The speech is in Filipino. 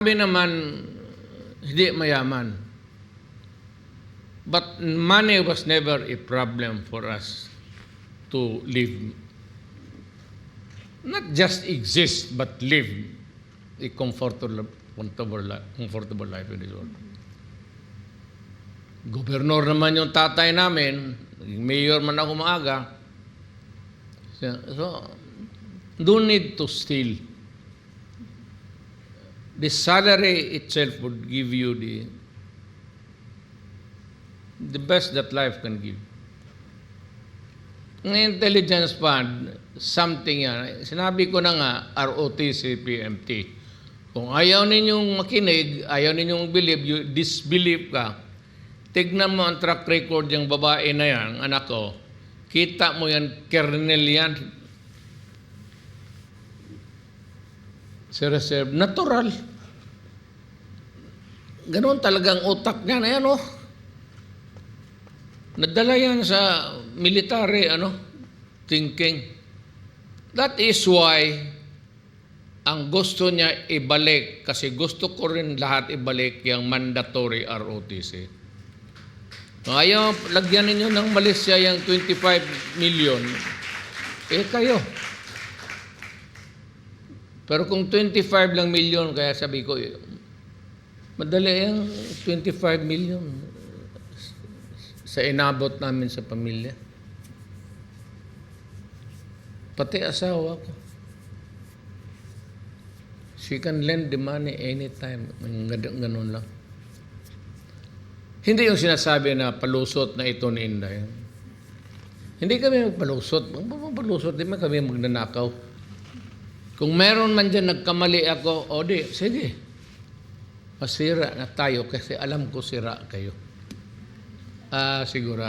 Sabi naman, hindi mayaman. But money was never a problem for us to live. Not just exist, but live a comfortable life in this world. Gobernador naman yung tatay namin, mayor man ako maaga. So, don't need to steal. The salary itself would give you the best that life can give. Ng intelligence fund, something yan. Sinabi ko na nga, ROTC, PMT. Kung ayaw ninyong makinig, ayaw ninyong believe, you disbelieve ka, tignan mo ang track record yung babae na yan, anak ko, kita mo yan, kernel yan. Si reserve, natural. Ganon talagang utak niya na yan, oh. Nadala yan sa military, thinking. That is why ang gusto niya ibalik, kasi gusto ko rin lahat ibalik yung mandatory ROTC. Ayaw, lagyan ninyo ng Malaysia yung 25 million, kayo. Pero kung 25 lang million, kaya sabi ko, madali yung 25 million sa inabot namin sa pamilya. Pati asawa ko. She can lend the money anytime. Ganun lang. Hindi yung sinasabi na palusot na ito ni Inday. Hindi kami magpalusot. Magpalusot, di man kami magnanakaw. Kung meron man dyan nagkamali ako, sige. Masira na tayo kasi alam ko sira kayo. Siguro.